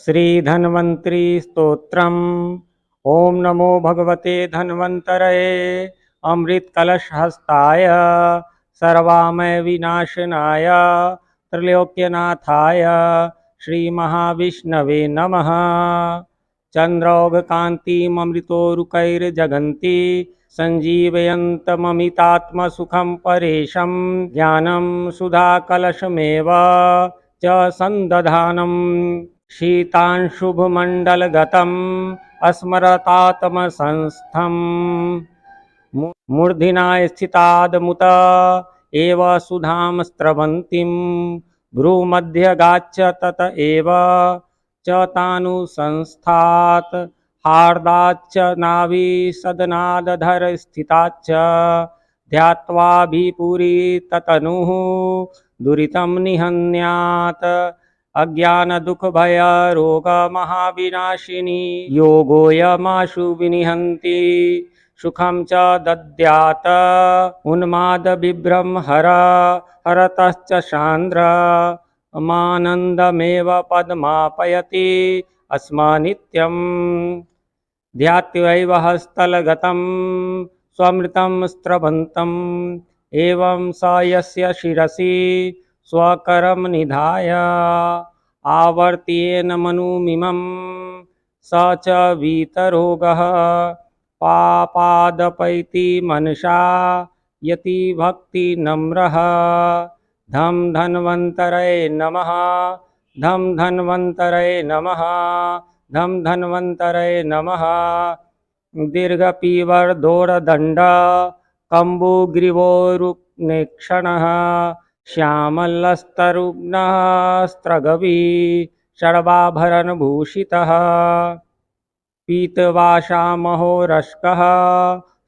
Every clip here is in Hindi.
श्रीधन्वन्तरी स्तोत्रम्। ओम नमो भगवते धन्वन्तरये अमृतकलशहस्ताय सर्वामय विनाशनाय त्रैलोक्यनाथाय श्रीमहाविष्णवे नमः। चन्द्रौघकान्तिममृतोरुकैर्जगन्ति सञ्जीवयन्तममितात्मसुखं परेशं ज्ञानं सुधाकलशमेव च सन्दधानम्। शीतांशुभमण्डलगतम् अस्मरतात्मसंस्थम् मूर्ध्ना स्थितादमुत एव सुधां स्रवन्तीं भ्रूमध्यगाच्च तत एव च तानुसंस्थात् हार्दाच्च नाभिसदनादधर स्थिताच्च ध्यात्वाभिपुरी ततनुः दुरितं निहन्यात्। अज्ञान दुख भय रोग महाविनाशिनी योगोयमाशु विनिहन्ति सुखं च दद्यात्। उन्माद विभ्रम हर हरतश्च शान्द्र मानन्दमेव पद्मापयति अस्मनित्यम्। ध्यात्वैव हस्तलगतं स्वमृतं स्रवन्तम् एवं स यस्य शिरसि स्वकरं निधाय आवर्त्येन मनुमिमं स च वीतरोगः पापादपैति मनसा यति भक्ति नम्रः। धम धन्वन्तरये नमः। धम धन्वन्तरये नमः। धम धन्वन्तरये नमः। दीर्घपीवर्दोरदण्ड कम्बुग्रीवोरुक्नेक्षणः श्यामलस्तरुग्नः स्त्रगवी षड्वाभरणभूषितः पीतवासामहोरस्कः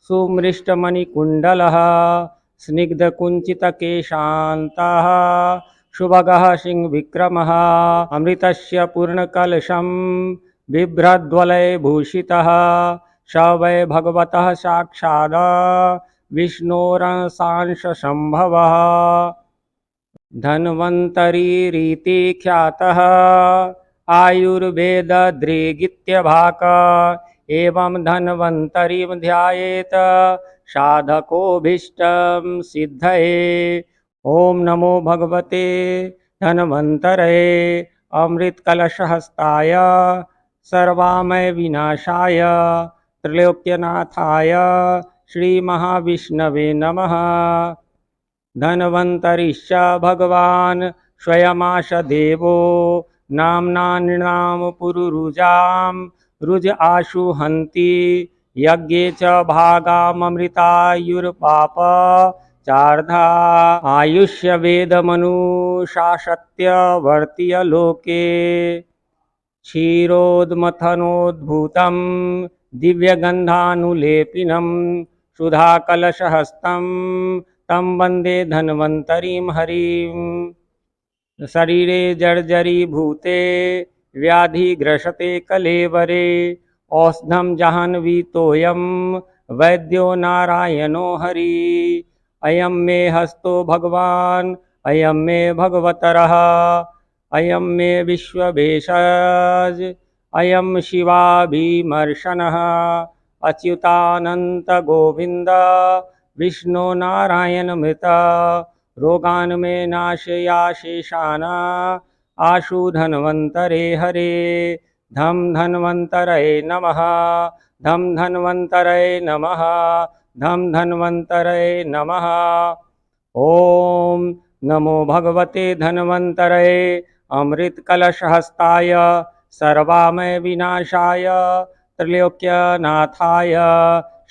सुमृष्टमणिकुण्डलः स्निग्धकुञ्चितकेशान्तः शुभगः सिंहविक्रमः अमृतस्य पूर्णकलशं बिभ्रद्वलयभूषितः स वै भगवतः साक्षात् विष्णोरंशांशसम्भवः। धन्वन्तरीरिति ख्यातः आयुर्वेददृगित्यभाक एवं धन्वन्तरीं ध्यायेत साधकोऽभीष्टं सिद्धये। ओम नमो भगवते धन्वन्तरये अमृतकलशहस्ताय सर्वामय विनाशाय त्रैलोक्यनाथाय श्रीमहाविष्णवे नमः। धन्वन्तरिश्च भगवान् स्वयमाश देवो नाम्ना नृणां पुरुरुजां रुज आशु हन्ति यज्ञे च भागाममृतायुर्पाप चार्धा आयुष्य वेदमनुशासत्य वर्त्य लोके। क्षीरोद्मथनोद्भूतं दिव्यगन्धानुलेपिनं सुधाकलशहस्तं तं वन्दे धन्वन्तरीं हरिं। शरीरे जर्जरीभूते व्याधिग्रसते कलेवरे औषधं जाह्नवीतोऽयं वैद्यो नारायणो हरि। अयं मे हस्तो भगवान् अयं मे भगवतरः अयं मे विश्वभेषज अयं शिवाभिमर्शनः। अच्युतानन्त गोविन्द विष्णु नारायण मृत रोगान् मे नाशयाशेषान् आशु धन्वन्तरे हरे। धम धन्वन्तरये नमः। धम धन्वन्तरये नमः। धम धन्वन्तरये नमः। ओम नमो भगवते धन्वन्तरये अमृतकलशहस्ताय सर्वामय विनाशाय त्रैलोक्यनाथाय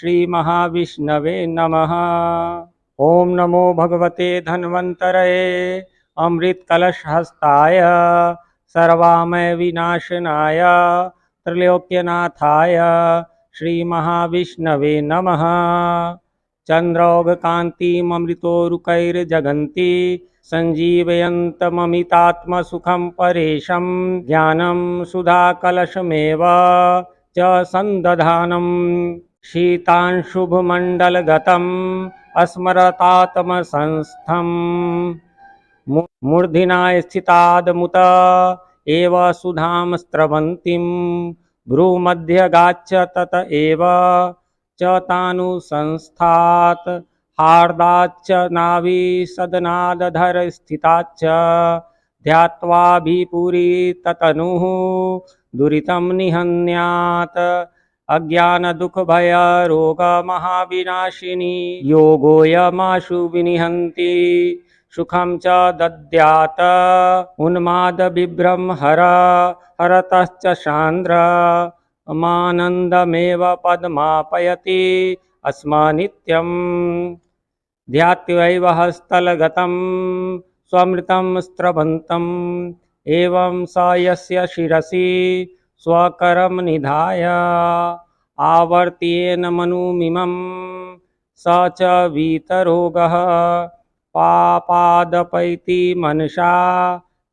श्रीमहाविष्णवे नमः। ओम नमो भगवते धन्वन्तरये अमृतकलशहस्ताय सर्वामय विनाशनाय त्रैलोक्यनाथाय श्रीमहाविष्णवे नमः। चन्द्रौघकान्तिममृतोरुकैर्जगन्ति सञ्जीवयन्तममितात्मसुखं परेशं ज्ञानं सुधाकलशमेव च सन्दधानम्। शीतांशुभमण्डलगतम् अस्मरतात्मसंस्थम् मूर्ध्ना स्थितादमुत एव सुधां स्रवन्तीं भ्रूमध्यगाच्च तत एव च तानुसंस्थात् हार्दाच्च नाभिसदनादधरस्थिताच्च ध्यात्वाभिपुरी ततनुः दुरितं निहन्यात् अज्ञानदुःखभयरोगमहाविनाशिनी योगोऽयमाशु विनिहन्ति सुखं च दद्यात् उन्मादविभ्रमहर हरतश्च सान्द्र मानन्दमेव पदमापयति अस्मनित्यं ध्यात्वैव हस्तलगतं स्वमृतं स्रवन्तम् एवं स यस्य शिरसि स्वकरं निधाय आवर्त्येन मनुमिमं स च वीतरोगः पापादपैति मनसा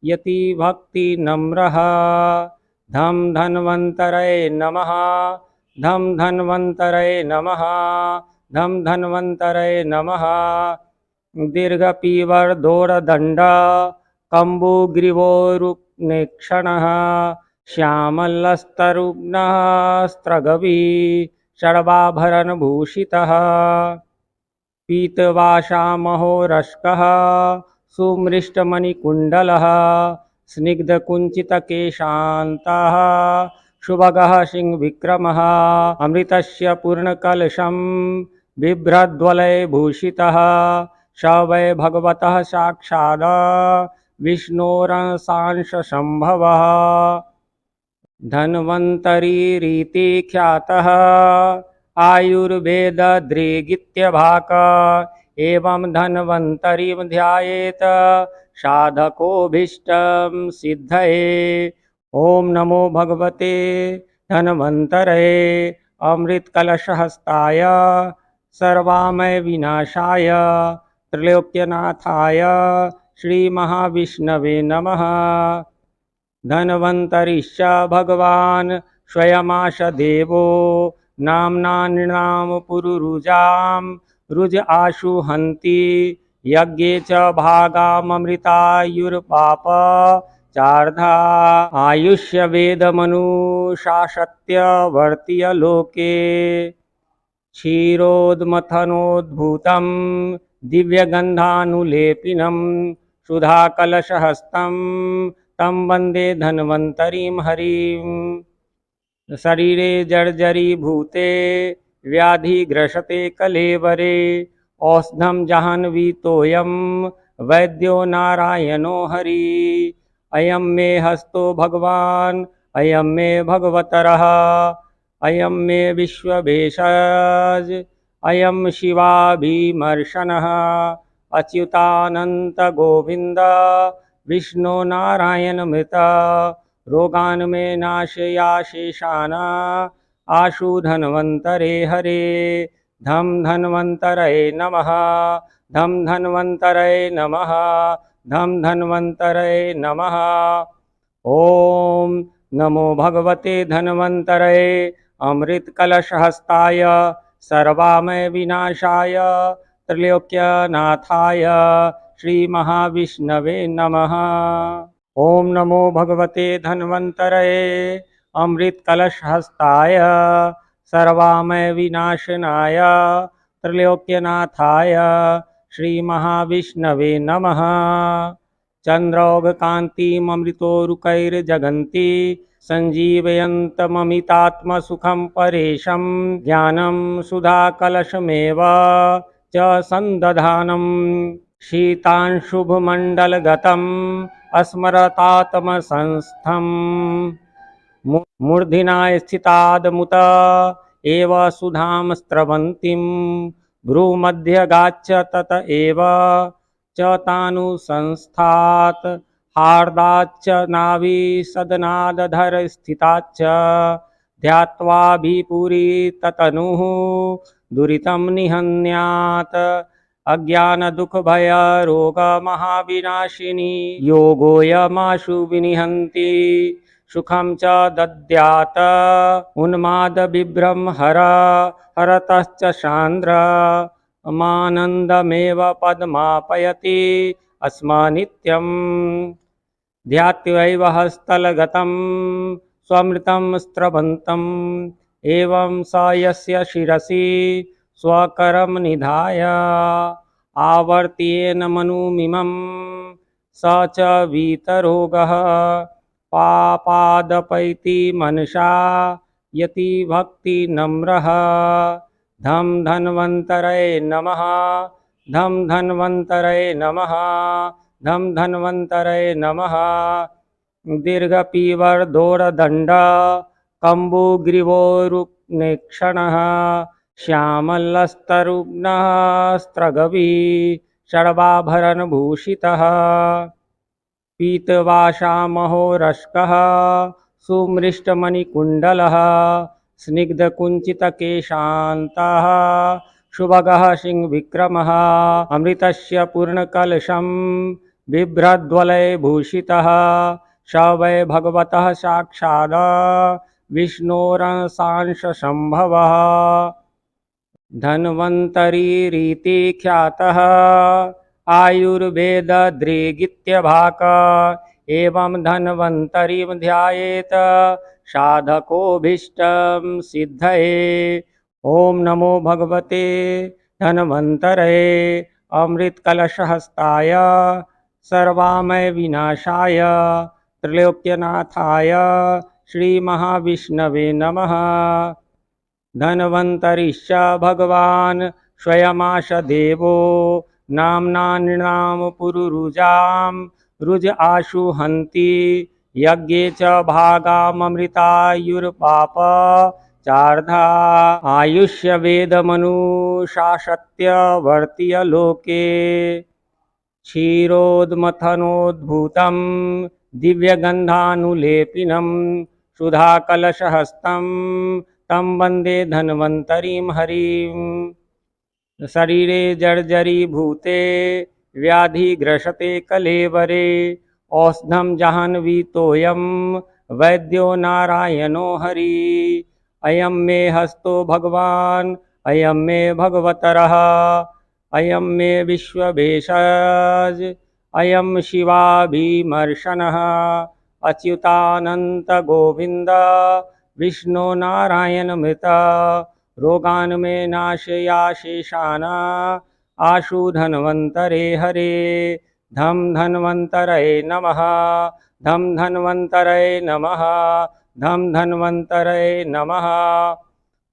यति भक्ति नम्रः धम धन्वन्तरये नमः धम धन्वन्तरये नमः धम धन्वन्तरये नमः दीर्घपीवर्दोरदण्ड कम्बुग्रीवोरुक्नेक्षणः श्यामलस्तरुघ्नः स्त्रगवी षड्वाभरणभूषितः पीतवासामहोरस्कः सुमृष्टमणिकुण्डलः स्निग्धकुञ्चितकेशान्तः शुभगः सिंहविक्रमः अमृतस्य पूर्णकलशं बिभ्रद्वलयभूषितः स वै भगवतः साक्षात् विष्णोरंशांशसम्भवः धन्वन्तरिरिति ख्यातः आयुर्वेददृगित्यभाक एवं धन्वन्तरिं ध्यायेत् साधकोऽभीष्टं सिद्धये। ओम नमो भगवते धन्वन्तरये अमृतकलशहस्ताय सर्वामय विनाशाय त्रैलोक्यनाथाय श्री महाविष्णवे नमः। धन्वन्तरिश्च भगवान् स्वयमाश देवो नाम्ना नृणां पुरुरुजां रुज आशु हन्ति यज्ञे च भागाममृतायुर्पाप चार्धा आयुष्य वेदमनुशासत्य वर्त्य लोके क्षीरोद्मथनोद्भूतं दिव्यगन्धानुलेपिनं सुधाकलशहस्तं तं वन्दे धन्वन्तरिं हरिं। शरीरे जर्जरीभूते व्याधिग्रसते कलेवरे औषधं जाह्नवीतोऽयं वैद्यो नारायणो हरि। अयं मे हस्तो भगवान् अयं मे भगवतरः अयं मे विश्वभेषज अयं शिवाभिमर्शनः अच्युतानन्त गोविन्द विष्णु नारायण मृत रोगान् मे नाशयाशेषान् आशु धन्वन्तरे हरे। धम धन्वन्तरये नमः धम धन्वन्तरये नमः धम धन्वन्तरये नमः। ओम नमो भगवते धन्वन्तरये अमृतकलशहस्ताय सर्वामय विनाशाय त्रैलोक्यनाथाय श्री महाविष्णवे नमः। ओम नमो भगवते धन्वन्तरये अमृतकलशहस्ताय सर्वामय विनाशनाय त्रैलोक्यनाथाय श्री महाविष्णवे नमः। चन्द्रौघकान्तिममृतोरुकैर्जगन्ति सञ्जीवयन्तममितात्मसुखं परेशं ज्ञानं सुधाकलशमेव च सन्दधानं शीतांशुभमण्डलगतम् अस्मरतात्मसंस्थं मूर्ध्ना स्थितादमुत एव सुधां स्रवन्तीं भ्रूमध्यगाच्च तत एव च तानुसंस्थात् हार्दाच्च नाभिसदनादधरस्थिताच्च ध्यात्वाभिपुरी ततनुः दुरितं निहन्यात् अज्ञानदुःखभयरोगमहाविनाशिनी योगोऽयमाशु विनिहन्ति सुखं च दद्यात् उन्मादविभ्रमहर हरतश्च सान्द्र मानन्दमेव पदमापयति अस्मनित्यं ध्यात्वैव हस्तलगतं स्वमृतं स्रवन्तम् एवं स यस्य शिरसि स्वकरं निधाय आवर्त्येन मनुमिमं स च वीतरोगः पापादपैति मनसा यति भक्ति नम्रः धम धन्वन्तरये नमः धम धन्वन्तरये नमः धम धन्वन्तरये नमः दीर्घपीवर्दोरदण्ड कम्बुग्रीवोरुक्नेक्षणः श्यामलस्तरुघ्नः स्त्रगवी षड्वाभरणभूषितः पीतवासामहोरस्कः सुमृष्टमणिकुण्डलः स्निग्धकुञ्चितकेशान्तः शुभगः सिंहविक्रमः अमृतस्य पूर्णकलशं बिभ्रद्वलयभूषितः स वै भगवतः साक्षात् विष्णोरंशांशसम्भवः धन्वन्तरिरिति ख्यातः आयुर्वेददृगित्यभाक एवं धन्वन्तरिं ध्यायेत साधकोऽभीष्टं सिद्धये। ओम नमो भगवते धन्वन्तरये अमृतकलशहस्ताय सर्वामय विनाशाय त्रैलोक्यनाथाय श्री महाविष्णवे नमः। धन्वन्तरिश्च भगवान् स्वयमाश देवो नाम्ना नृणां पुरुरुजां रुज आशु हन्ति यज्ञे च भागाममृतायुर्पाप चार्धा आयुष्य वेदमनुशासत्य वर्तीय लोके क्षीरोद्मथनोद्भूतं दिव्यगन्धानुलेपिनं सुधाकलशहस्तं तं वन्दे धन्वन्तरिं हरिं। शरीरे जर्जरीभूते व्याधिग्रसते कलेवरे औषधं जाह्नवीतोऽयं वैद्यो नारायणो हरि। अयं मे हस्तो भगवान् अयं मे भगवतरः अयं मे विश्वभेषज अयं शिवाभिमर्शनः अच्युतानन्त गोविन्द विष्णु नारायण मृत रोगान् मे नाशयाशेषान् आशु धन्वन्तरे हरे। धम धन्वन्तरये नमः धम धन्वन्तरये नमः धम धन्वन्तरये नमः।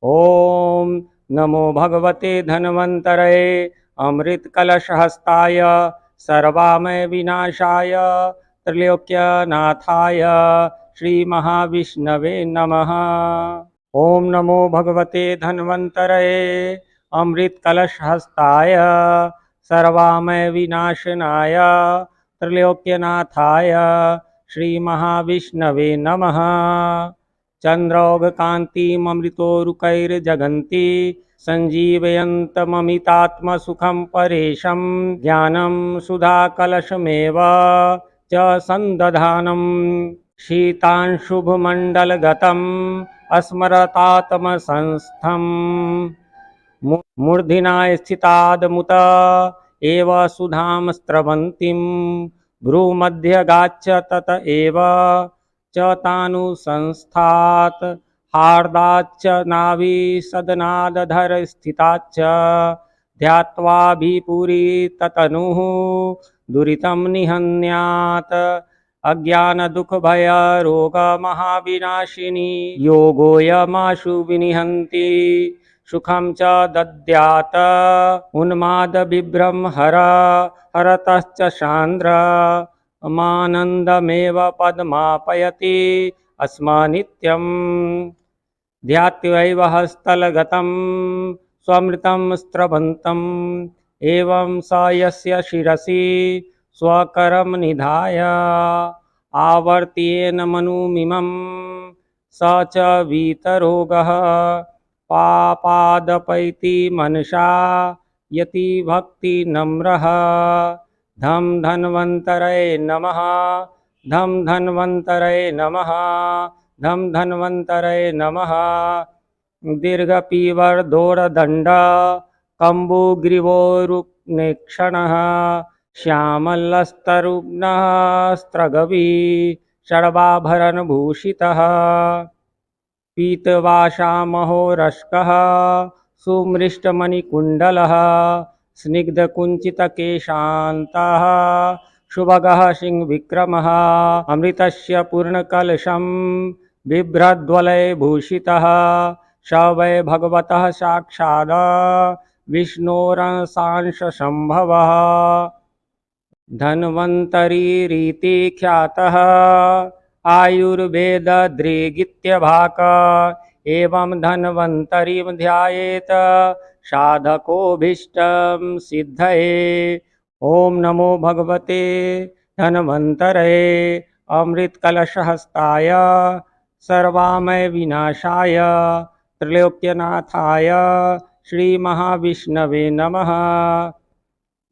ओम नमो भगवते धन्वन्तरये अमृतकलशहस्ताय सर्वामय विनाशाय त्रैलोक्यनाथाय श्री महाविष्णवे नमः। ओम नमो भगवते धन्वन्तरये अमृतकलशहस्ताय सर्वामय विनाशनाय त्रैलोक्यनाथाय श्री महाविष्णवे नमः। चन्द्रौघकान्तिममृतोरुकैर्जगन्ति सञ्जीवयन्तममितात्मसुखं परेशं ज्ञानं सुधाकलशमेव च सन्दधानं शीतांशुभमण्डलगतम् अस्मरतात्मसंस्थं मूर्ध्ना स्थितादमुत एव सुधां स्रवन्तीं भ्रूमध्यगाच्च तत एव च तानुसंस्थात् हार्दाच्च नाभिसदनादधर स्थिताच्च ध्यात्वाभिपुरी ततनुः दुरितं निहन्यात् अज्ञानदुःखभयरोगमहाविनाशिनी योगोऽयमाशु विनिहन्ति सुखं च दद्यात् उन्मादविभ्रम हरतश्च सान्द्र मानन्दमेव पद्मापयति अस्मनित्यं ध्यात्वैव हस्तलगतं स्वमृतं स्रवन्तम् एवं स यस्य शिरसि स्वकरं निधाय आवर्त्येन मनुमिमं स च वीतरोगः पापादपैति मनसा यति भक्ति नम्रः। धम धन्वन्तरये नमः धम धन्वन्तरये नमः धम धन्वन्तरये नमः। दीर्घपीवर्दोरदण्ड कम्बुग्रीवोरुक्नेक्षणः श्यामलस्तरुघ्नः स्त्रगवी षड्वाभरणभूषितः पीतवासामहो रश्कः सुमृष्टमणिकुण्डलः स्निग्धकुञ्चितकेशान्तः शुभगः सिंहविक्रमः अमृतस्य पूर्णकलशं बिभ्रद्वलयभूषितः स वै भगवतः साक्षात् विष्णोरंशांशसम्भवः धन्वन्तरिरीति ख्यातः आयुर्वेददृगित्यभाक एवं धन्वन्तरिं ध्यायेत साधकोऽभीष्टं सिद्धये। ओम नमो भगवते धन्वन्तरये अमृतकलशहस्ताय सर्वामय विनाशाय त्रैलोक्यनाथाय श्रीमहाविष्णवे नमः।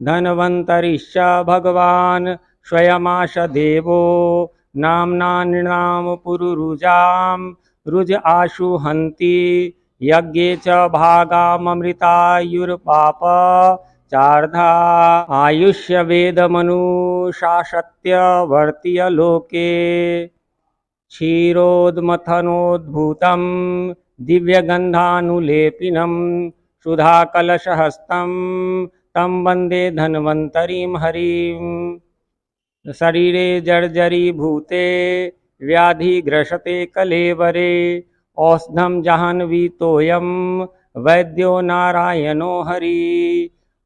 धन्वन्तरिश्च भगवान् स्वयमाश देवो नाम्ना नृणां पुरुरुजां रुज आशु हन्ति यज्ञे च भागाममृतायुर्पाप चार्धा आयुष्य वेदमनुशासत्य वर्तीय लोके क्षीरोद्मथनोद्भूतं दिव्यगन्धानुलेपिनं सुधाकलशहस्तं तं वन्दे धन्वन्तरिं हरिं। शरीरे जर्जरीभूते व्याधिग्रसते कलेवरे औषधं जाह्नवीतोऽयं वैद्यो नारायणो हरि।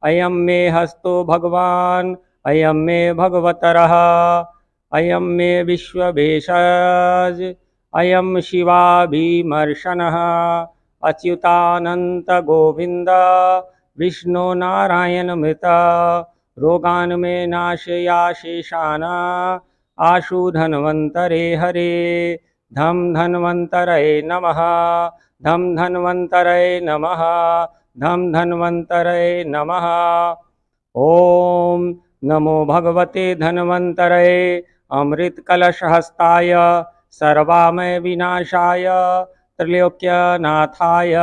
अयं मे हस्तो भगवान् अयं मे भगवतरः अयं मे विश्वभेषज अयं शिवाभिमर्शनः अच्युतानन्त गोविन्द विष्णु नारायण मृत रोगान् मे नाशयाशेषान् आशु धन्वन्तरे हरे। धम धन्वन्तरये नमः धम धन्वन्तरये नमः धम धन्वन्तरये नमः। ओम नमो भगवते धन्वन्तरये अमृतकलशहस्ताय सर्वामय विनाशाय त्रैलोक्यनाथाय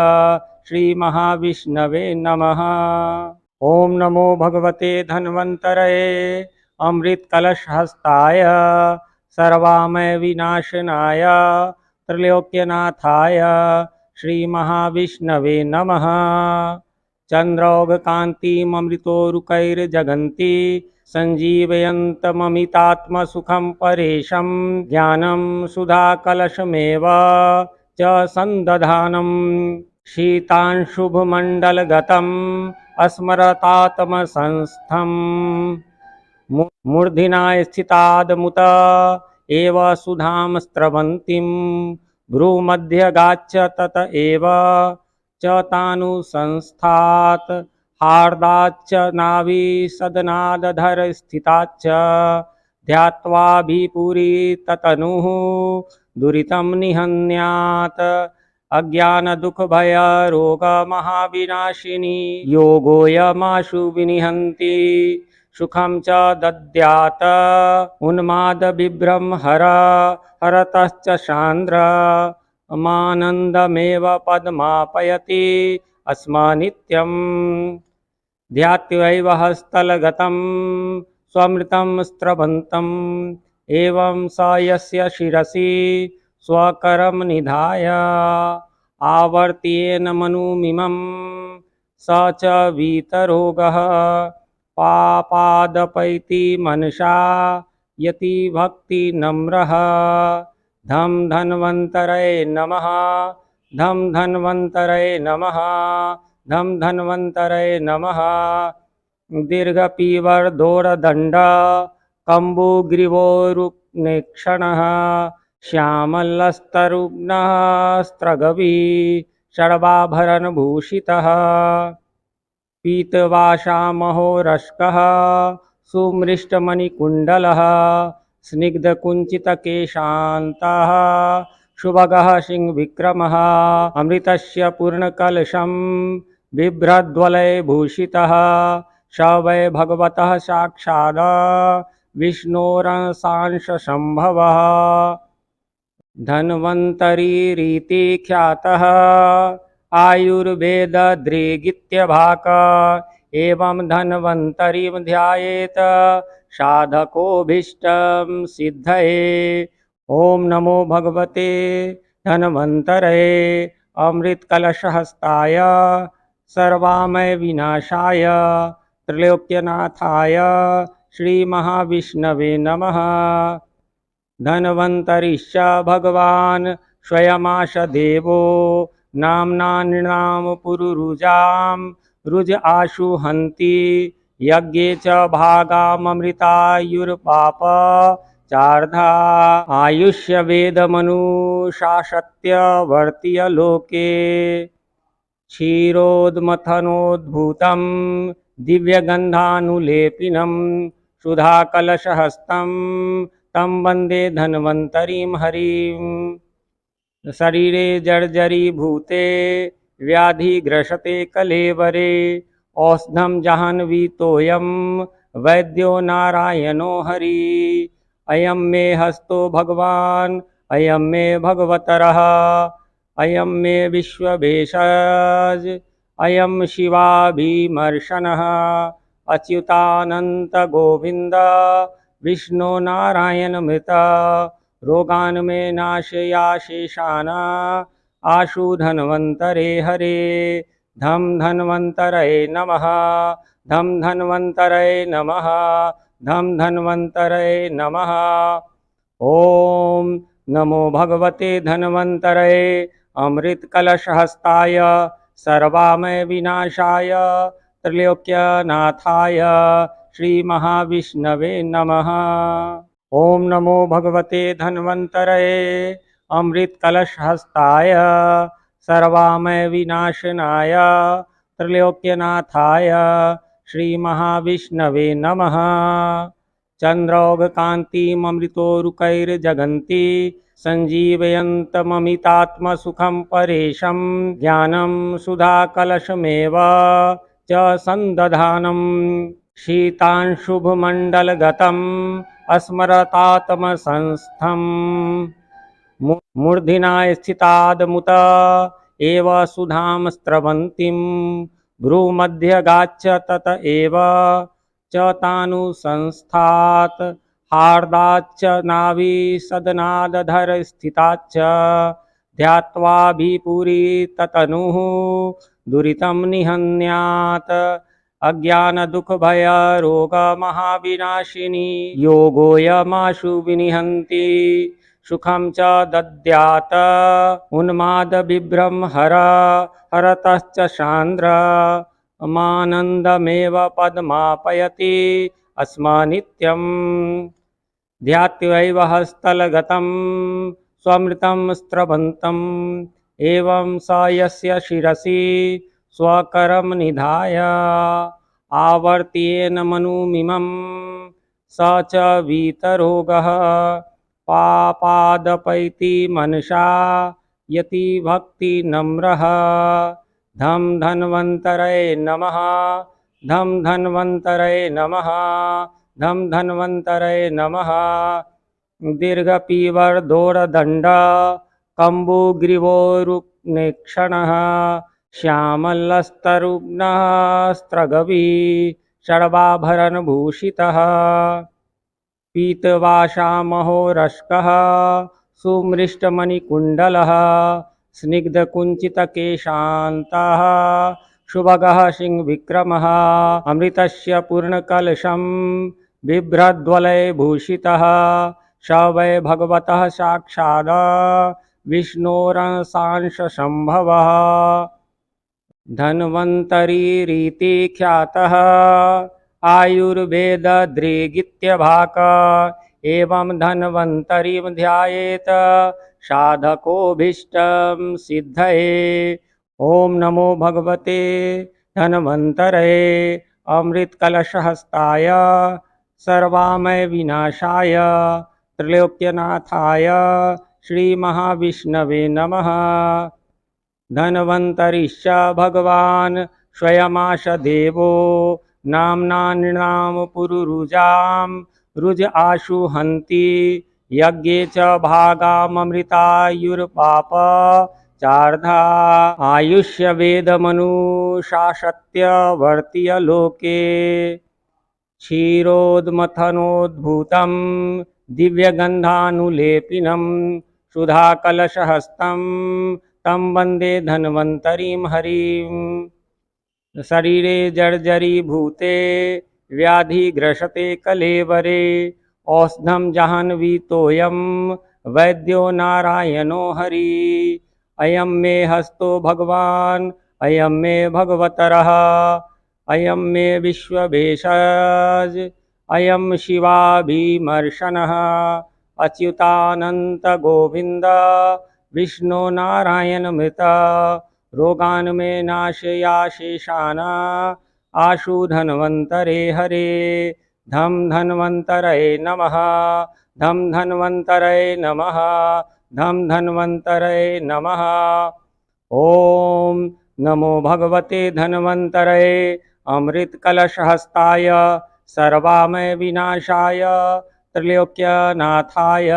श्रीमहाविष्णवे नमः। ओम नमो भगवते धन्वन्तरये अमृतकलशहस्ताय सर्वामय विनाशनाय त्रैलोक्यनाथाय श्रीमहाविष्णवे नमः। चन्द्रौघकान्तिममृतोरुकैर्जगन्ति सञ्जीवयन्तममितात्मसुखं परेशं ज्ञानं सुधाकलशमेव च सन्दधानं शीतांशुभमण्डलगतम् अस्मरतात्मसंस्थं मूर्ध्ना स्थितादमुत एव सुधां स्रवन्तीं भ्रूमध्यगाच्च तत एव च तानुसंस्थात् हार्दाच्च नाभिसदनादधर स्थिताच्च ध्यात्वाभिपुरी ततनुः दुरितं निहन्यात् अज्ञानदुःखभयरोगमहाविनाशिनी योगोऽयमाशु विनिहन्ति सुखं च दद्यात् उन्मादविभ्रम हर हरतश्च शान्द्र मानन्दमेव पद्मापयति अस्मनित्यं ध्यात्वैव हस्तलगतं स्वमृतं स्रवन्तम् एवं स यस्य शिरसि स्वकरं निधाय आवर्त्येन मनुमिमं स च वीतरोगः पापादपैति मनसा यति भक्ति नम्रः। धम धन्वन्तरये नमः धम धन्वन्तरये नमः धम धन्वन्तरये नमः। दीर्घपीवर्दोरदण्ड कम्बुग्रीवोरुक्नेक्षणः श्यामलस्तरुघ्नः स्त्रगवी षड्वाभरणभूषितः पीतवासामहो रश्कः सुमृष्टमणिकुण्डलः स्निग्धकुञ्चितकेशान्तः शुभगः सिंहविक्रमः अमृतस्य पूर्णकलशं बिभ्रद्वलयभूषितः स वै भगवतः साक्षात् विष्णोरंशांशसम्भवः धन्वन्तरिरीति ख्यातः आयुर्वेददृगित्यभाक एवं धन्वन्तरिं ध्यायेत साधकोऽभीष्टं सिद्धये। ओम नमो भगवते धन्वन्तरये अमृतकलशहस्ताय सर्वामय विनाशाय त्रैलोक्यनाथाय श्री महाविष्णवे नमः। धन्वन्तरिश्च भगवान् स्वयमाश देवो नाम्ना नृणां पुरुरुजां रुज आशु हन्ति यज्ञे च भागाममृतायुर्पाप चार्धा आयुष्य वेदमनुशासत्य वर्त्य लोके क्षीरोद्मथनोद्भूतं दिव्यगन्धानुलेपिनं सुधाकलशहस्तं तं वन्दे धन्वन्तरिं हरिं। शरीरे जर्जरीभूते व्याधिग्रसते कलेवरे औषधं जाह्नवीतोऽयं वैद्यो नारायणो हरि। अयं मे हस्तो भगवान् अयं मे भगवतरः अयं मे विश्वभेषज अयं शिवाभिमर्शनः अच्युतानन्त गोविन्द विष्णु नारायण मृत रोगान् मे नाशयाशेषान् आशु धन्वन्तरे हरे। धम धन्वन्तरये नमः धम धन्वन्तरये नमः धम धन्वन्तरये नमः। ओम नमो भगवते धन्वन्तरये अमृतकलशहस्ताय सर्वामय विनाशाय त्रैलोक्यनाथाय श्री महाविष्णवे नमः। ओम नमो भगवते धन्वन्तरये अमृतकलशहस्ताय सर्वामय विनाशनाय त्रैलोक्यनाथाय श्री महाविष्णवे नमः। चन्द्रौघकान्तिममृतोरुकैर्जगन्ति सञ्जीवयन्तममितात्मसुखं परेशं ज्ञानं सुधाकलशमेव च सन्दधानं शीतांशुभमण्डलगतम् अस्मरतात्मसंस्थं मूर्ध्ना स्थितादमुत एव सुधां स्रवन्तीं भ्रूमध्यगाच्च तत एव च तानुसंस्थात् हार्दाच्च नाभिसदनादधर स्थिताच्च ध्यात्वाभिपुरी ततनुः दुरितं निहन्यात् अज्ञानदुःखभयरोगमहाविनाशिनी योगोऽयमाशु विनिहन्ति सुखं च दद्यात् उन्मादविभ्रम हरतश्च शान्द्र मानन्दमेव पद्मापयति अस्मनित्यं ध्यात्वैव हस्तलगतं स्वमृतं स्रवन्तम् एवं स यस्य शिरसि स्वकरं निधाय आवर्त्येन मनुमिमं स च वीतरोगः पापादपैति मनसा यति भक्ति नम्रः। धम धन्वन्तरये नमः धम धन्वन्तरये नमः धम धन्वन्तरये नमः। दीर्घपीवर्दोरदण्ड कम्बुग्रीवोरुक्नेक्षणः श्यामलस्तरुघ्नः स्त्रगवी षड्वाभरणभूषितः पीतवासामहोरस्कः सुमृष्टमणिकुण्डलः स्निग्धकुञ्चितकेशान्तः शुभगः सिंहविक्रमः अमृतस्य पूर्णकलशं बिभ्रद्वलयभूषितः स वै भगवतः साक्षात् विष्णोरंशांशसम्भवः धन्वन्तरिरिति ख्यातः आयुर्वेददृगित्यभाक एवं धन्वन्तरिं ध्यायेत साधकोऽभीष्टं सिद्धये। ओम नमो भगवते धन्वन्तरये अमृतकलशहस्ताय सर्वामय विनाशाय त्रैलोक्यनाथाय श्री महाविष्णवे नमः। धन्वन्तरिश्च भगवान् स्वयमाश देवो नाम्ना नृणां पुरुरुजां रुज आशु हन्ति यज्ञे च भागाममृतायुर्पाप चार्धा आयुष्य वेद मनुषासत्य वर्तीय लोके क्षीरोद्मथनोद्भूतं दिव्यगन्धानुलेपिनं सुधाकलशहस्तं तं वन्दे धन्वन्तरिं हरिम्। शरीरे जर्जरीभूते व्याधिग्रसते कलेवरे औषधं जाह्नवीतोऽयं वैद्यो नारायणो हरि। अयं मे हस्तो भगवान् अयं मे भगवतरः अयं मे विश्वभेषज अयं शिवाभिमर्शनः अच्युतानन्तगोविन्द विष्णु नारायणमृत रोगान् मे नाशयाशेषान् आशु धन्वन्तरे हरे। धम धन्वन्तरये नमः धम धन्वन्तरये नमः धम धन्वन्तरये नमः। ओम नमो भगवते धन्वन्तरये अमृतकलशहस्ताय सर्वामय विनाशाय त्रैलोक्यनाथाय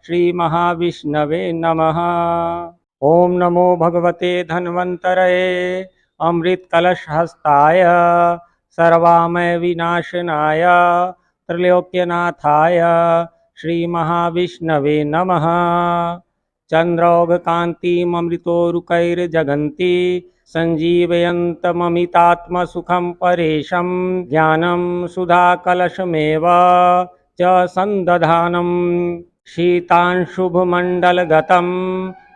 श्रीमहाविष्णवे नमः। ओम नमो भगवते धन्वन्तरये अमृतकलशहस्ताय सर्वामय विनाशनाय त्रैलोक्यनाथाय श्रीमहाविष्णवे नमः। चन्द्रौघकान्तिममृतोरुकैर्जगन्ति सञ्जीवयन्तममितात्मसुखं परेशं ज्ञानं सुधाकलशमेव च सन्दधानं शीतांशुभमण्डलगतम्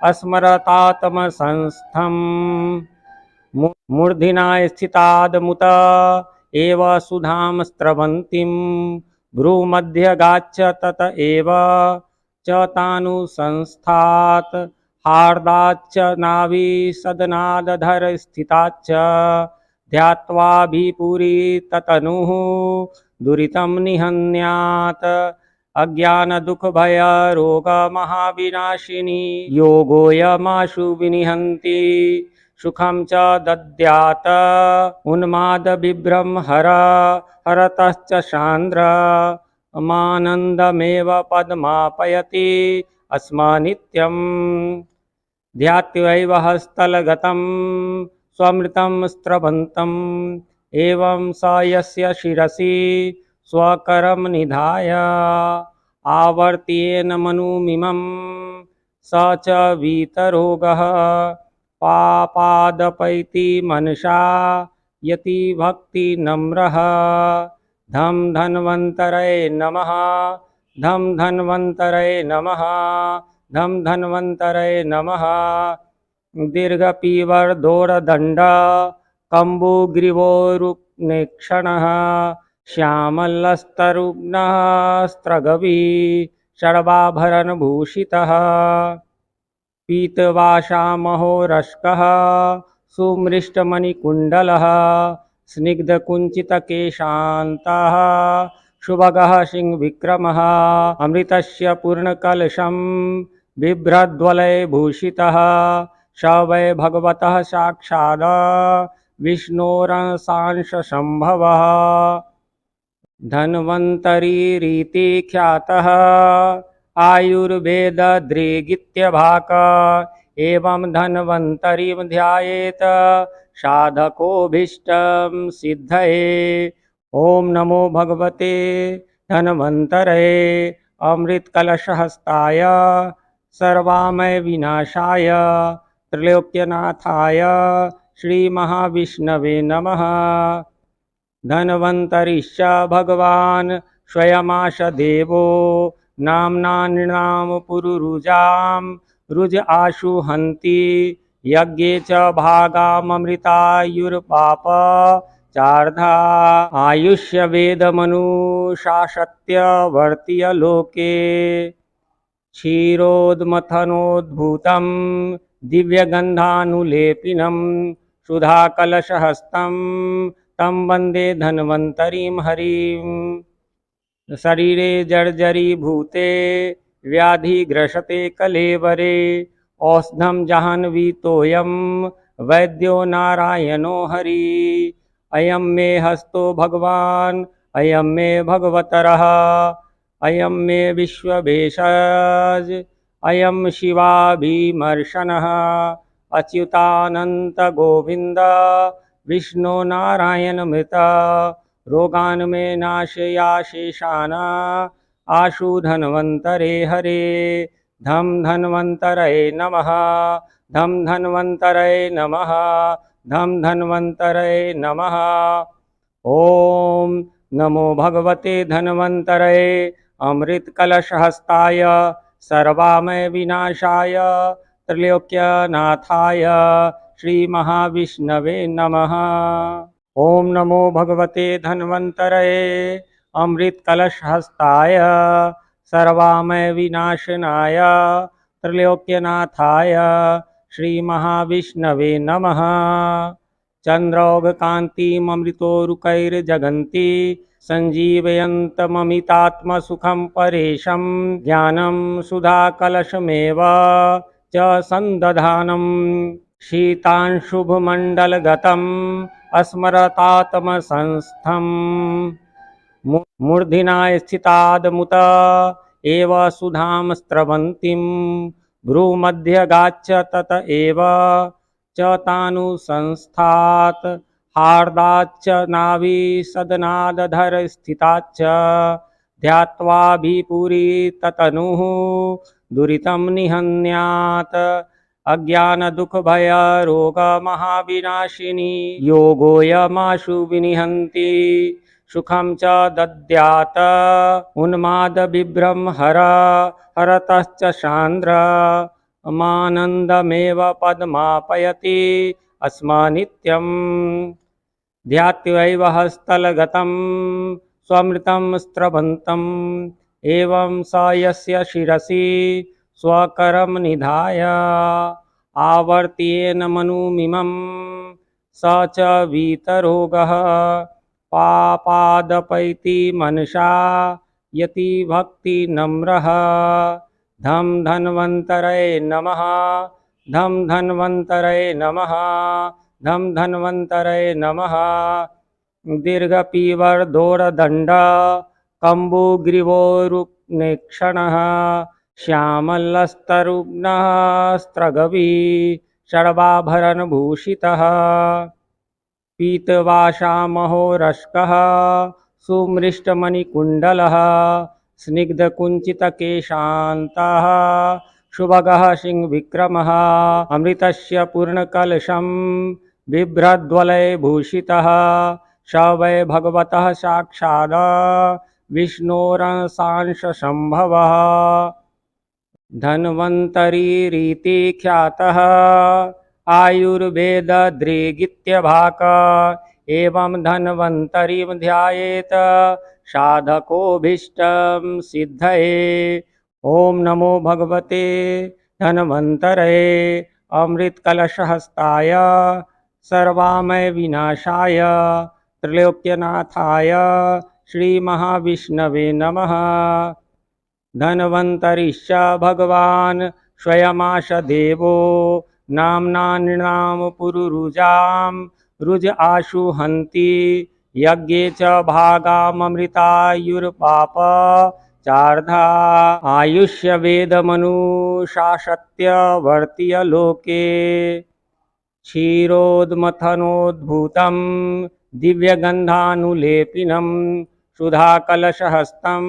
अस्मरतात्मसंस्थं मूर्ध्ना स्थितादमुत एव सुधां स्रवन्तीं भ्रूमध्यगाच्च तत एव च तानुसंस्थात् हार्दाच्च नाभिसदनादधरस्थिताच्च ध्यात्वाभिपुरी ततनुः दुरितं निहन्यात् अज्ञानदुःखभयरोगमहाविनाशिनी योगोऽयमाशु विनिहन्ति सुखं च दद्यात् उन्मादविभ्रम हरतश्च शान्द्र मानन्दमेव पद्मापयति अस्मनित्यं ध्यात्वैव हस्तलगतं स्वमृतं स्रवन्तम् एवं स यस्य शिरसि स्वकरं निधाय आवर्त्येन मनुमिमं स च वीतरोगः पापादपैति मनसा यति भक्ति नम्रः। धम धन्वन्तरये नमः धम धन्वन्तरये नमः धम धन्वन्तरये नमः। दीर्घपीवर्दोरदण्ड कम्बुग्रीवोरुक्नेक्षणः श्यामलस्तरुघ्नः स्त्रगवी षड्वाभरणभूषितः पीतवासामहोरस्कः सुमृष्टमणिकुण्डलः स्निग्धकुञ्चितकेशान्तः सुभगः सिंहविक्रमः अमृतस्य पूर्णकलशं बिभ्रद्वलयभूषितः स वै भगवतः साक्षात् विष्णोरंशांशसम्भवः धन्वन्तरिरिति ख्यातः आयुर्वेददृगित्यभाक एवं धन्वन्तरिं ध्यायेत् साधकोऽभीष्टं सिद्धये। ओम नमो भगवते धन्वन्तरये अमृतकलशहस्ताय सर्वामय विनाशाय त्रैलोक्यनाथाय श्रीमहाविष्णवे नमः। धन्वन्तरिश्च भगवान् स्वयमाश देवो नाम्ना नृणां पुरुरुजां रुज आशु हन्ति यज्ञे च भागाममृतायुर्पाप चार्धा आयुष्य वेद मनुषासत्य वर्तीय लोके क्षीरोद्मथनोद्भूतं दिव्यगन्धानुलेपिनं सुधाकलशहस्तं तं वन्दे धन्वन्तरिं हरिम्। शरीरे जर्जरीभूते व्याधिग्रसते कलेवरे औषधं जाह्नवीतोऽयं वैद्यो नारायणो हरि। अयं मे हस्तो भगवान् अयं मे भगवतरः अयं मे विश्वभेषज अयं शिवाभिमर्शनः अच्युतानन्त गोविन्द विष्णु नारायण मृत रोगान् मे नाशयाशेषान् आशु धन्वन्तरे हरे धम धन्वन्तरये नमः धम धन्वन्तरये नमः धम धन्वन्तरये नमः। ओम नमो भगवते धन्वन्तरये अमृतकलशहस्ताय सर्वामय विनाशाय त्रैलोक्यनाथाय श्री महाविष्णवे नमः। ओम नमो भगवते धन्वन्तरये अमृतकलशहस्ताय सर्वामय विनाशनाय त्रैलोक्यनाथाय श्री महाविष्णवे नमः। चन्द्रौघकान्तिममृतोरुकैर्जगन्ति सञ्जीवयन्तममितात्मसुखं परेशं ज्ञानं सुधाकलशमेव च सन्दधानं शीतांशुभमण्डलगतम् अस्मरतात्मसंस्थं मूर्ध्ना स्थितादमुत एव सुधां स्रवन्तीं भ्रूमध्यगाच्च तत एव च तानुसंस्थात् हार्दाच्च नाभिसदनादधर स्थिताच्च ध्यात्वाभिपुरी ततनुः दुरितं निहन्यात् अज्ञानदुःखभयरोगमहाविनाशिनी योगोऽयमाशु विनिहन्ति सुखं च दद्यात् उन्मादविभ्रम हरतश्च शान्द्र मानन्दमेव पद्मापयति अस्मनित्यं ध्यात्वैव हस्तलगतं स्वमृतं स्रवन्तम् एवं स यस्य शिरसि स्वकरं निधाय आवर्त्येन मनुमिमं स च वीतरोगः पापादपैति मनसा यति भक्ति नम्रः धम धन्वन्तरये नमः धम धन्वन्तरये नमः धम धन्वन्तरये नमः। दीर्घपीवर्दोरदण्ड कम्बुग्रीवोरुक्नेक्षणः श्यामलस्तरुघ्नः स्त्रगवी षड्वाभरणभूषितः पीतवासामहोरस्कः सुमृष्टमणिकुण्डलः स्निग्धकुञ्चितकेशान्तः शुभगः सिंहविक्रमः अमृतस्य पूर्णकलशं बिभ्रद्वलयभूषितः स वै भगवतः साक्षात् विष्णोरंशांशसम्भवः धन्वन्तरीरिति ख्यातः आयुर्वेददृगित्यभाक एवं धन्वन्तरीं ध्यायेत साधकोऽभीष्टं सिद्धये। ओम नमो भगवते धन्वन्तरये अमृतकलशहस्ताय सर्वामय विनाशाय त्रैलोक्यनाथाय श्री महाविष्णवे नमः। धन्वन्तरिश्च भगवान् स्वयमाश देवो नाम्ना नृणां पुरुरुजां रुज आशु हन्ति यज्ञे च भागाममृतायुर्पाप चार्धा आयुष्य वेदमनुशासत्य वर्त्य लोके क्षीरोद्मथनोद्भूतं दिव्यगन्धानुलेपिनं सुधाकलशहस्तं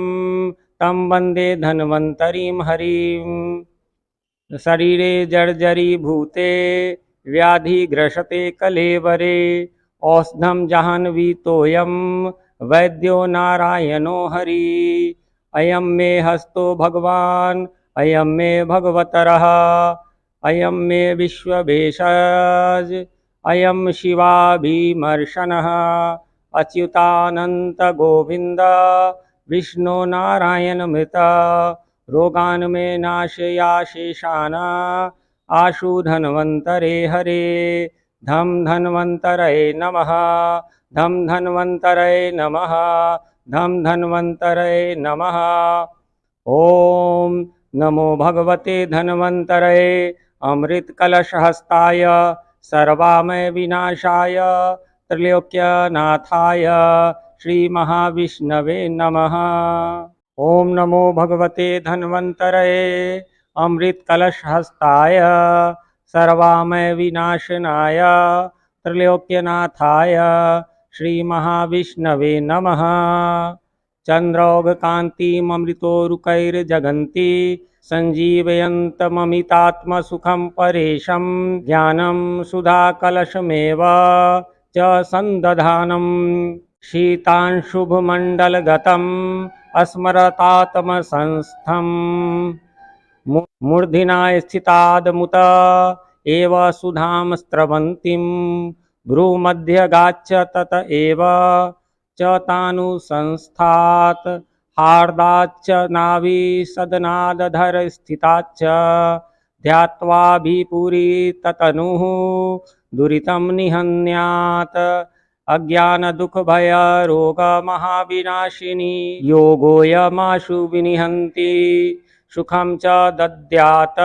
तं वन्दे धन्वन्तरीं हरिं। शरीरे जर्जरीभूते व्याधिग्रसते कलेवरे औषधं जाह्नवीतोऽयं वैद्यो नारायणो हरि। अयं मे हस्तो भगवान् अयं मे भगवतरः अयं मे विश्वभेषज अयं शिवाभिमर्शनः अच्युतानन्त गोविन्द विष्णु नारायण मृत रोगान् मे नाशयाशेषान् आशु धन्वन्तरे हरे धम धन्वन्तरये नमः धम धन्वन्तरये नमः धम धन्वन्तरये नमः। ओम नमो भगवते धन्वन्तरये अमृतकलशहस्ताय सर्वामय विनाशाय त्रैलोक्यनाथाय श्री महाविष्णवे नमः। ओम नमो भगवते धन्वन्तरये अमृतकलशहस्ताय सर्वामय विनाशनाय त्रैलोक्यनाथाय श्रीमहाविष्णवे नमः। चन्द्रौघकान्तिममृतोरुकैर्जगन्ति सञ्जीवयन्तममितात्मसुखं परेशं ज्ञानं सुधाकलशमेव च सन्दधानं शीतांशुभमण्डलगतम् अस्मरतात्मसंस्थं मूर्ध्ना स्थितादमुत एव सुधां स्रवन्तीं भ्रूमध्यगाच्च तत एव च तानुसंस्थात् हार्दाच्च नाभिसदनादधर स्थिताच्च ध्यात्वाभिपुरी ततनुः दुरितं निहन्यात् अज्ञानदुःखभयरोगमहाविनाशिनी योगोऽयमाशु विनिहन्ति सुखं च दद्यात्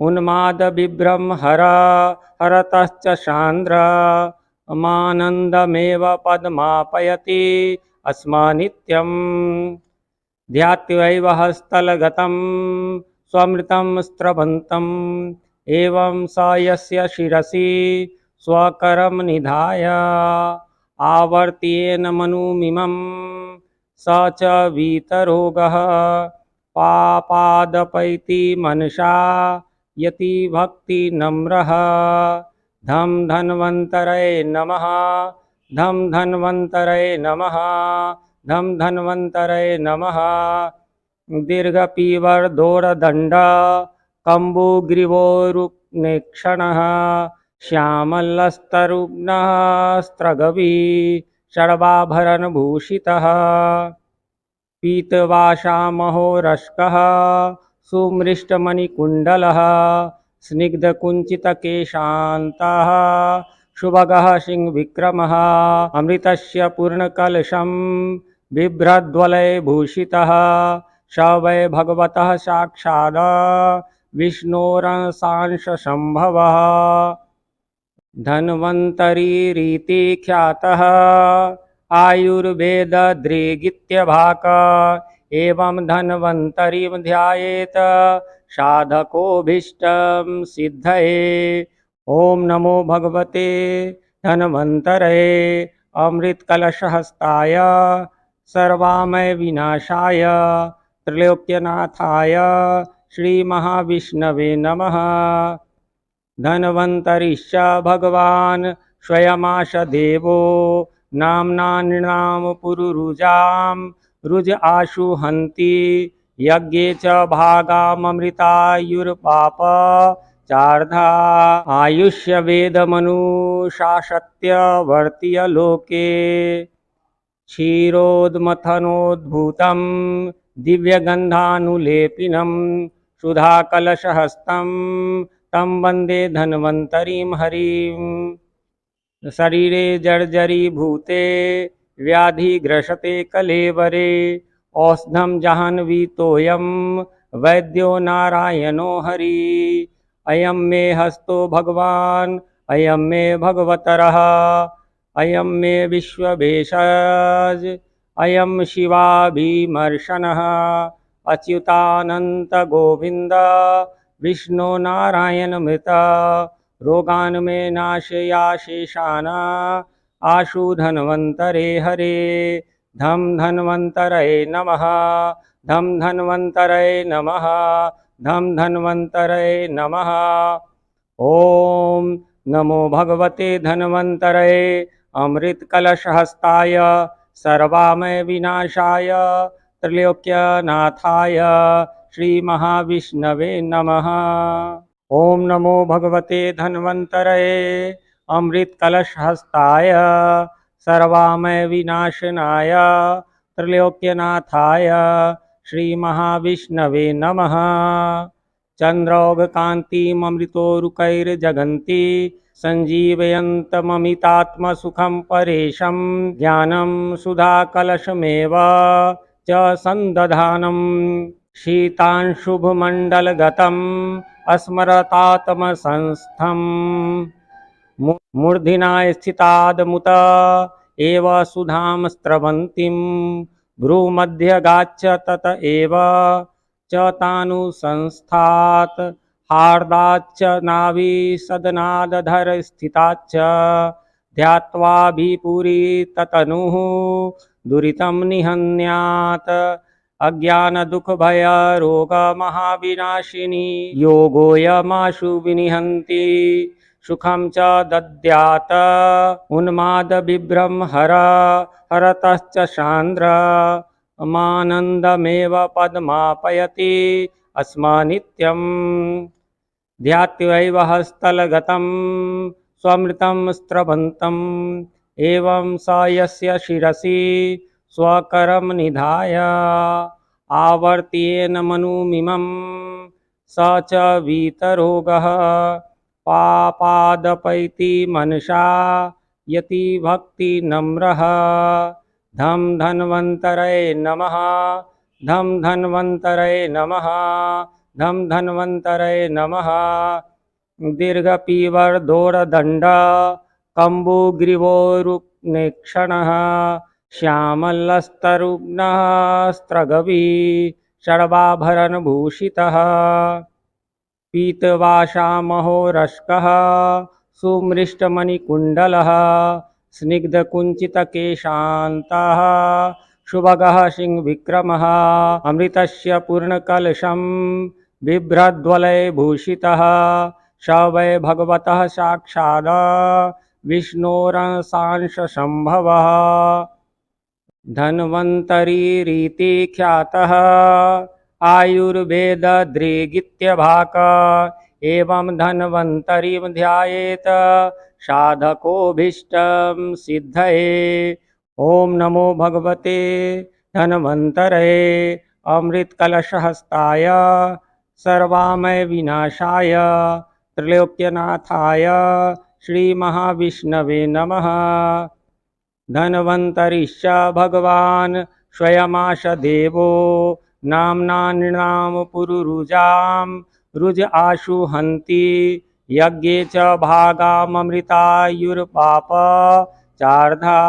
उन्मादविभ्रम हरतश्च शान्द्र मानन्दमेव पदमापयति अस्मनित्यं ध्यात्वैव हस्तलगतं स्वमृतं स्रवन्तम् एवं स यस्य शिरसि स्वकरं निधाय आवर्त्येन मनुमिमं स च वीतरोगः पापादपैति मनसा यति भक्ति नम्रः धम धन्वन्तरये नमः धम धन्वन्तरये नमः धम धन्वन्तरये नमः। दीर्घपीवर्दोरदण्ड कम्बुग्रीवोरुक्नेक्षणः श्यामलस्तरुघ्नः स्त्रगवी षड्वाभरणभूषितः पीतवासामहोरस्कः सुमृष्टमणिकुण्डलः स्निग्धकुञ्चितकेशान्तः शुभगः सिंहविक्रमः अमृतस्य पूर्णकलशं बिभ्रद्वलयभूषितः स वै भगवतः साक्षात् विष्णोरंशांशसम्भवः धन्वन्तरिरिति ख्यातः आयुर्वेददृगित्यभाक एवं धन्वन्तरिं ध्यायेत साधकोऽभीष्टं सिद्धये। ओम नमो भगवते धन्वन्तरये अमृतकलशहस्ताय सर्वामय विनाशाय त्रैलोक्यनाथाय श्रीमहाविष्णवे नमः। धन्वन्तरिश्च भगवान् स्वयमाश देवो नाम्ना नृणां पुरुरुजां रुज आशु हन्ति यज्ञे च भागाममृतायुर्पाप चार्धा आयुष्य वेदमनुशासत्य वर्त्य लोके क्षीरोद्मथनोद्भूतं दिव्यगन्धानुलेपिनं सुधाकलशहस्तं तं वन्दे धन्वन्तरिं हरिं। शरीरे जर्जरीभूते व्याधिग्रसते कलेवरे औषधं जाह्नवीतोऽयं वैद्यो नारायणो हरि। अयं मे हस्तो भगवान् अयं मे भगवतरः अयं मे विश्वभेषज अयं शिवाभिमर्शनः अच्युतानन्त गोविन्द विष्णु नारायण मृत रोगान् मे नाशयाशेषान् आशु धन्वन्तरे हरे। धम धन्वन्तरये नमः धम धन्वन्तरये नमः धम धन्वन्तरये नमः। ओम नमो भगवते धन्वन्तरये अमृतकलशहस्ताय सर्वामय विनाशाय त्रैलोक्यनाथाय श्रीमहाविष्णवे नमः। ओम नमो भगवते धन्वन्तरये अमृतकलशहस्ताय सर्वामय विनाशनाय त्रैलोक्यनाथाय श्रीमहाविष्णवे नमः। चन्द्रौघकान्तिममृतोरुकैर्जगन्ति सञ्जीवयन्तममितात्मसुखं परेशं ज्ञानं सुधाकलशमेव च सन्दधानं शीतांशुभमण्डलगतम् अस्मरतात्मसंस्थं मूर्ध्ना स्थितादमुत एव सुधां स्रवन्तीं भ्रूमध्यगाच्च तत एव च तानुसंस्थात् हार्दाच्च नाभिसदनादधरस्थिताच्च ध्यात्वाभिपुरीततनुः दुरितं निहन्यात् अज्ञानदुःखभयरोगमहाविनाशिनी योगोऽयमाशु विनिहन्ति सुखं च दद्यात् उन्मादविभ्रमहर हरतश्च सान्द्र मानन्दमेव पदमापयति अस्मनित्यं ध्यात्वैव हस्तलगतं स्वमृतं स्रवन्तम् एवं स यस्य शिरसि स्वकरं निधाय आवर्त्येन मनुमिमं स च वीतरोगः पापादपैति मनसा यति भक्ति नम्रः धम धन्वन्तरये नमः धम धन्वन्तरये नमः धम धन्वन्तरये नमः दीर्घपीवर्दोरदण्ड कम्बुग्रीवोरुक्नेक्षणः श्यामलस्तरुघ्नः स्त्रगवी षड्वाभरणभूषितः पीतवासामहोरस्कः सुमृष्टमणिकुण्डलः स्निग्धकुञ्चितकेशान्तः सुभगः सिंहविक्रमः अमृतस्य पूर्णकलशं बिभ्रद्वलयभूषितः स वै भगवतः साक्षात् विष्णोरंशांशसम्भवः धन्वन्तरिरिति ख्यातः आयुर्वेददृगित्यभाक एवं धन्वन्तरिं ध्यायेत साधकोऽभीष्टं सिद्धये। ओम नमो भगवते धन्वन्तरये अमृतकलशहस्ताय सर्वामय विनाशाय त्रैलोक्यनाथाय श्रीमहाविष्णवे नमः। धन्वन्तरिश्च भगवान् स्वयमाश देवो नाम्ना नृणां पुरुरुजां रुज आशु हन्ति यज्ञे च भागाममृतायुर्पाप चार्धा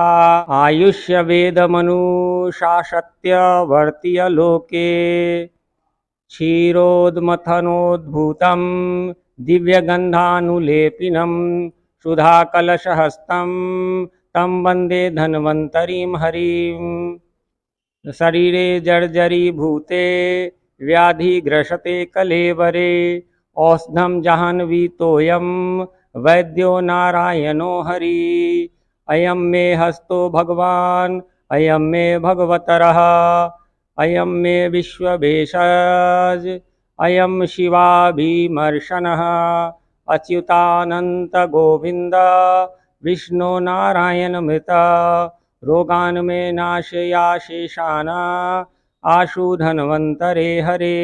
आयुष्य वेदमनुशासत्य वर्त्य लोके क्षीरोद्मथनोद्भूतं दिव्यगन्धानुलेपिनं सुधाकलशहस्तं तं वन्दे धन्वन्तरिं हरिं। शरीरे जर्जरीभूते व्याधिग्रसते कलेवरे औषधं जाह्नवीतोऽयं वैद्यो नारायणो हरि। अयं मे हस्तो भगवान् अयं मे भगवतरः अयं मे विश्वभेषज अयं शिवाभिमर्शनः अच्युतानन्त गोविन्द विष्णु नारायण मृत रोगान् मे नाशयाशेषान् आशु धन्वन्तरे हरे।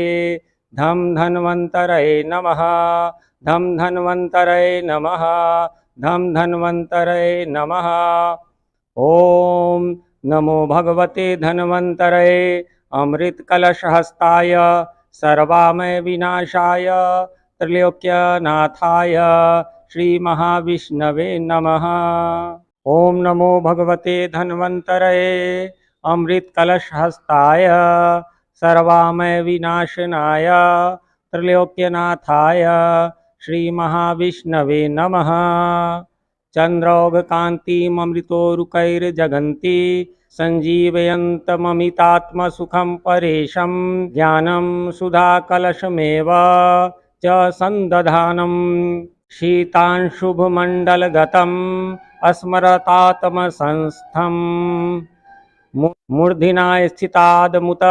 धम धन्वन्तरये नमः धम धन्वन्तरये नमः धम धन्वन्तरये नमः। ओम नमो भगवते धन्वन्तरये अमृतकलशहस्ताय सर्वामय विनाशाय त्रैलोक्यनाथाय श्रीमहाविष्णवे नमः। ओम नमो भगवते धन्वन्तरये अमृतकलशहस्ताय सर्वामय विनाशनाय त्रैलोक्यनाथाय श्रीमहाविष्णवे नमः। चन्द्रौघकान्तिममृतोरुकैर्जगन्ति सञ्जीवयन्तममितात्मसुखं परेशं ज्ञानं सुधाकलशमेव च सन्दधानं शीतांशुभमण्डलगतम् अस्मरतात्मसंस्थं मूर्धिना स्थितादमुत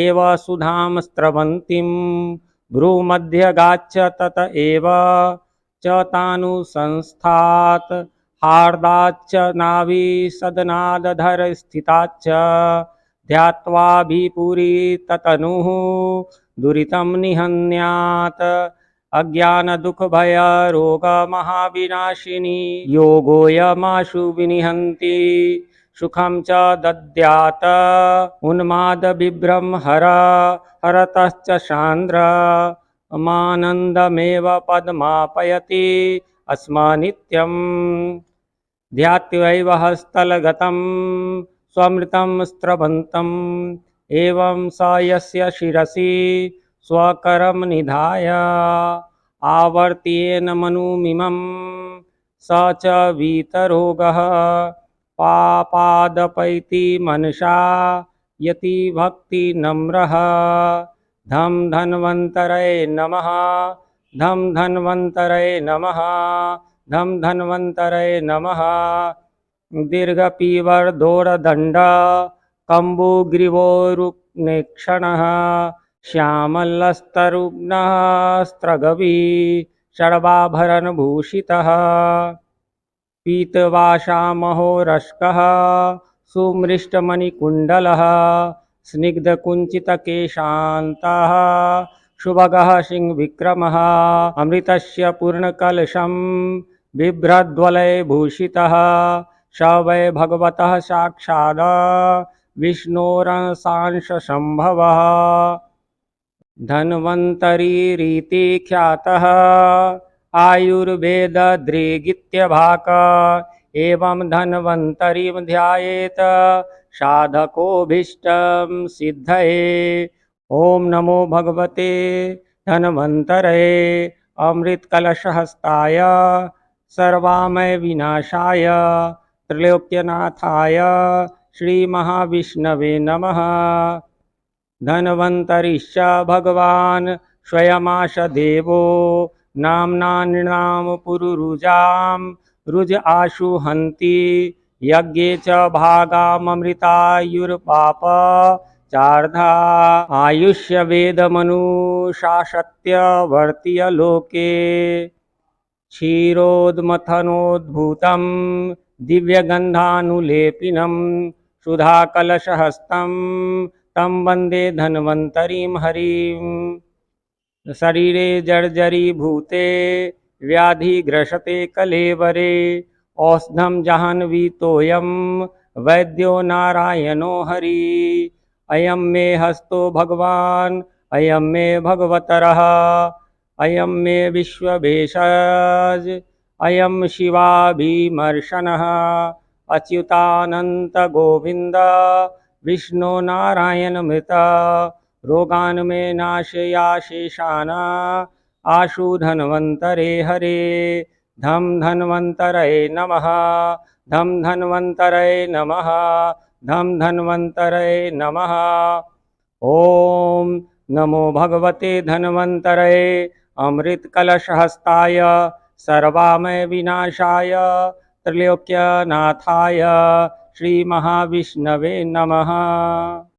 एव सुधां स्रवन्तीं भ्रूमध्यगाच्च तत एव च तानुसंस्थात् हार्दाच्च नाभिसदनादधरस्थिताच्च ध्यात्वाभिपुरीततनुः दुरितं निहन्यात् अज्ञानदुःखभयरोगमहाविनाशिनी योगोऽयमाशु विनिहन्ति सुखं च दद्यात् उन्मादविभ्रमहर हरतश्च सान्द्र मानन्दमेव पदमापयति अस्मनित्यं ध्यात्वैव हस्तलगतं स्वमृतं स्रवन्तम् एवं स यस्य शिरसि स्वकरं निधाय आवर्त्येन मनुमिमं स च वीतरोगः पापादपैति मनसा यति भक्ति नम्रः धम धन्वन्तरये नमः धम धन्वन्तरये नमः धम धन्वन्तरये नमः दीर्घपीवर्दोरदण्ड कम्बुग्रीवोरुक्नेक्षणः श्यामलस्तरुघ्नः स्त्रगवी षड्वाभरणभूषितः पीतवासामहोरस्कः सुमृष्टमणिकुण्डलः स्निग्धकुञ्चितकेशान्तः शुभगः सिंहविक्रमः अमृतस्य पूर्णकलशं बिभ्रद्वलयभूषितः स वै भगवतः साक्षात् विष्णोरंशांशसम्भवः धन्वन्तरिरिति ख्यातः आयुर्वेददृगित्यभाक एवं धन्वन्तरिं ध्यायेत साधकोऽभीष्टं सिद्धये। ओम नमो भगवते धन्वन्तरये अमृतकलशहस्ताय सर्वामय विनाशाय त्रैलोक्यनाथाय श्री महाविष्णवे नमः। धन्वन्तरिश्च भगवान् स्वयमाश देवो नाम्ना नृणां पुरुरुजां रुज आशु हन्ति यज्ञे च भागाममृतायुर्पाप चार्धा आयुष्य वेदमनुशासत्य वर्त्य लोके क्षीरोद्मथनोद्भूतं दिव्यगन्धानुलेपिनं सुधाकलशहस्तं तं वन्दे धन्वन्तरिं हरिं। शरीरे जर्जरीभूते व्याधिग्रसते कलेवरे औषधं जाह्नवीतोऽयं वैद्यो नारायणो हरि। अयं मे हस्तो भगवान् अयं मे भगवतरः अयं मे विश्वभेषज अयं शिवाभिमर्शनः अच्युतानन्त गोविन्द विष्णु नारायण मृत रोगान् मे नाशयाशेषान् आशु धन्वन्तरे हरे। धम धन्वन्तरये नमः धम धन्वन्तरये नमः धम धन्वन्तरये नमः। ओम नमो भगवते धन्वन्तरये अमृतकलशहस्ताय सर्वामय विनाशाय त्रैलोक्यनाथाय श्री महाविष्णवे नमः।